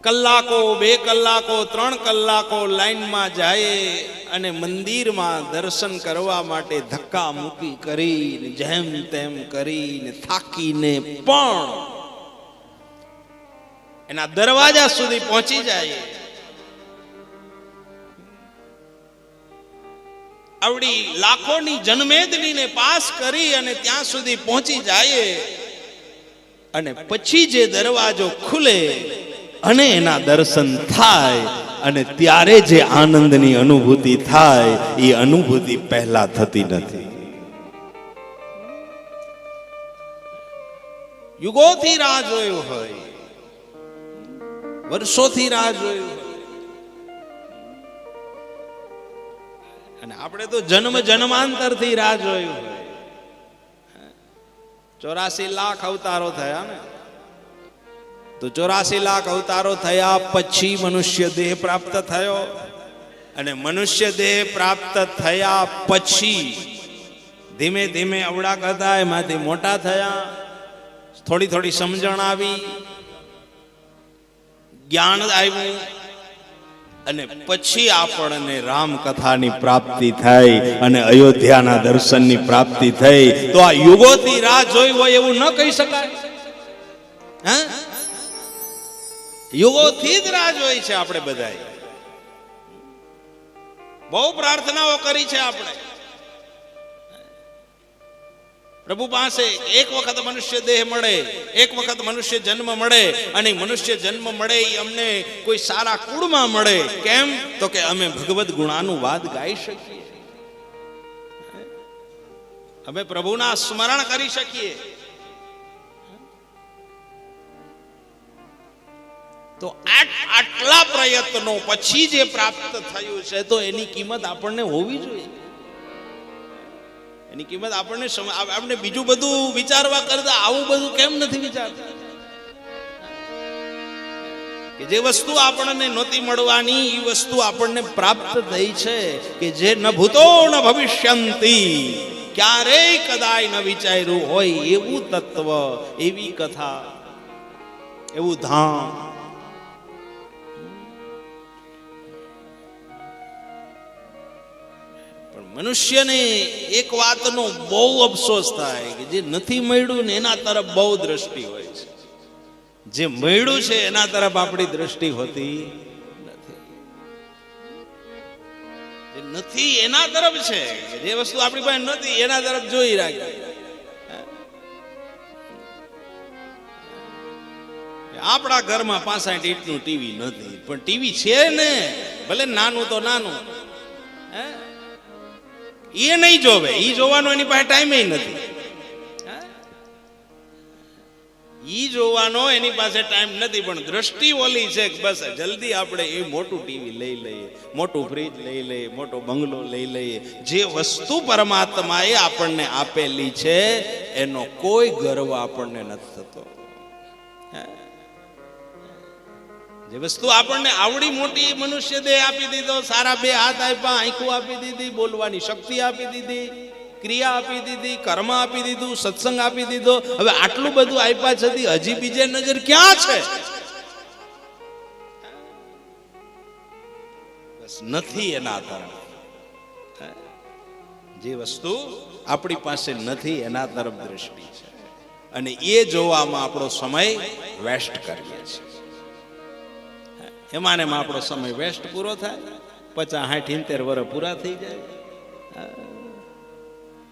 કલાકો 2 કલાકો 3 કલાકો લાઈનમાં જાય અને મંદિરમાં દર્શન કરવા માટે ધક્કા મૂકી કરીને જેમ તેમ કરીને થાકીને પણ એના દરવાજા સુધી પહોંચી જાય. આવડી લાખોની જનમેદનીને પાસ કરી અને ત્યાં સુધી પહોંચી જાય અને પછી જે દરવાજો ખુલે અને એના દર્શન થાય અને ત્યારે જે આનંદની અનુભૂતિ થાય એ અનુભૂતિ પહેલા થતી નથી. યુગોથી રાહ જોયું હોય, વર્ષોથી રાહ જોયું હોય, અને આપણે તો જન્મ જન્માંતરથી રાહ જોયું હોય. 84 લાખ અવતારો થયા ને, તો 84 લાખ અવતારો થયા પછી મનુષ્ય દેહ પ્રાપ્ત થયો અને મનુષ્ય દેહ પ્રાપ્ત થયા પછી ધીમે ધીમે અવળા કરતા એમાંથી મોટા થયા, થોડી થોડી સમજણ આવી, જ્ઞાન આવ્યું અને પછી આપણને રામ કથાની પ્રાપ્તિ થઈ અને અયોધ્યાના દર્શનની પ્રાપ્તિ થઈ. તો આ યુગોથી રાહ જોઈ હોય એવું ન કહી શકાય. હા, યુગોથી જ રાહ જોઈ છે આપણે બધાએ. બહુ પ્રાર્થનાઓ કરી છે આપણે પ્રભુ પાસે. એક વખત મનુષ્ય દેહ મળે, એક વખત મનુષ્ય જન્મ મળે અને મનુષ્ય જન્મ મળે એ અમને કોઈ સારા કુળમાં મળે. કેમ? તો કે અમે ભગવદ ગુણાનુવાદ ગાઈ શકીએ, અમે પ્રભુના સ્મરણ કરી શકીએ. તો આટલા પ્રયત્નો પછી જે પ્રાપ્ત થયું છે તો એની કિંમત આપણને હોવી જોઈએ. એની કિંમત આપણે બીજું બધું વિચારવા કરતા આવું બધું કેમ નથી વિચારતા? કે જે વસ્તુ આપણને નહોતી મળવાની એ વસ્તુ આપણને પ્રાપ્ત થઈ છે, કે જે ન ભૂતો ન ભવિષ્યંતી, ક્યારેય કદાય ન વિચાર્યું હોય એવું તત્વ, એવી કથા, એવું ધામ. મનુષ્યને એક વાતનો બહુ અફસોસ થાય કે જે નથી મળ્યું ને એના તરફ બહુ દ્રષ્ટિ હોય છે, જે મળ્યું છે એના તરફ આપણી દ્રષ્ટિ હોતી નથી. જે નથી એના તરફ છે, જે વસ્તુ આપણી પાસે નથી એના તરફ જોઈ રાખી. આપણા ઘરમાં 65 ઇંચનું ટીવી નથી, પણ ટીવી છે ને, ભલે નાનું તો નાનું, એ નહીં જોવે, એ જોવાનો એની પાસે ટાઈમ નથી. ઈ જોવાનો એની પાસે ટાઈમ નથી, પણ દ્રષ્ટિ ઓલી છે કે બસ જલ્દી આપણે એ મોટું ટીવી લઈ લઈએ, મોટું ફ્રીજ લઈ લઈએ, મોટો બંગલો લઈ લઈએ. જે વસ્તુ પરમાત્માએ આપણને આપેલી છે એનો કોઈ ગર્વ આપણને નથી થતો. જે વસ્તુ આપણને આવડી મોટી મનુષ્ય દેહ આપી દીધો, સારા 2 હાથ આપ્યા, આંખો આપી દીધી, બોલવાની શક્તિ આપી દીધી, ક્રિયા આપી દીધી, કર્મ આપી દીધું, સત્સંગ આપી દીધો, હવે આટલું બધું આપ્યા છતાં હજી બીજે નજર ક્યાં છે? બસ નથી એના તરફ. જે વસ્તુ આપણી પાસે નથી એના તરફ દ્રષ્ટિ છે અને એ જોવામાં આપણો સમય વેસ્ટ કરીએ છીએ. એમાં આપણો સમય વેસ્ટ પૂરો થાય, 50, 60, 70 વર્ષ પૂરા થઈ જાય,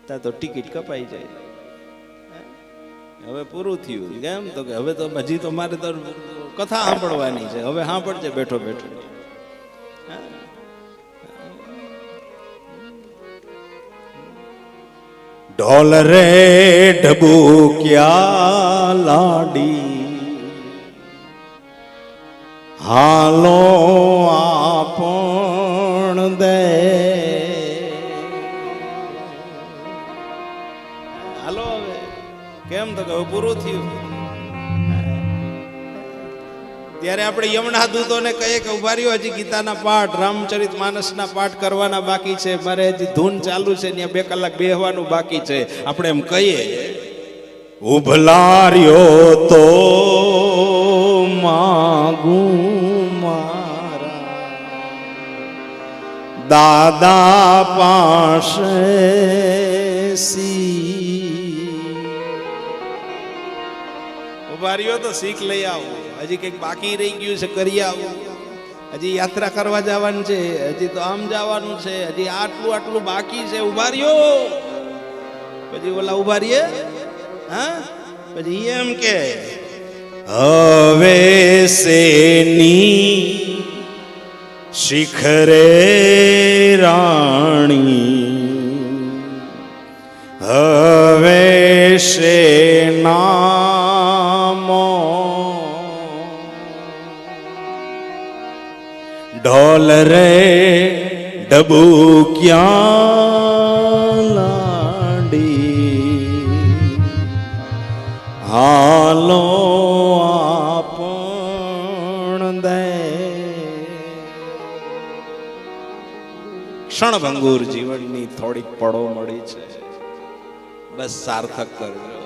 ત્યાં તો ટિકિટ કપાઈ જાય. હવે પૂરું થયું કેમ? તો કે હવે તો હજી તો મારે તો કથા સાંભળવાની છે, હવે સાંભળજે બેઠો બેઠો. ઢોલ રે ઢબુક્યા લાડી, હાલો આપણ દે. હાલો હવે કેમ? તો હવે પૂરું થયું. ત્યારે આપણે યમુના દૂતોને કહીએ કે ઉભા રહ્યો, હજી ગીતાના પાઠ, રામચરિત માનસના પાઠ કરવાના બાકી છે, મારે હજી ધૂન ચાલુ છે, ત્યાં 2 કલાક બેહવાનું બાકી છે. આપણે એમ કહીએ, ઉભલાર્યો તો માં માગું મારા દાદા પાસે ઉભા રહ્યો તો શીખ લઈ આવું. હજી કંઈક બાકી રહી ગયું છે કરી આવું. હજી યાત્રા કરવા જવાનું છે, હજી તો આમ જવાનું છે, હજી આટલું આટલું બાકી છે. ઉભા રહ્યો પછી ઓલા ઉભા રહીએ. હા પછી એમ કે હવે સેની શિખરે રાણી હવે શેનામો ઢોલ રે ડબુક્યા લાડી હાલો આપણ દે. ક્ષણભંગુર જીવનની થોડીક પળો મળી છે, બસ સાર્થક કરજો.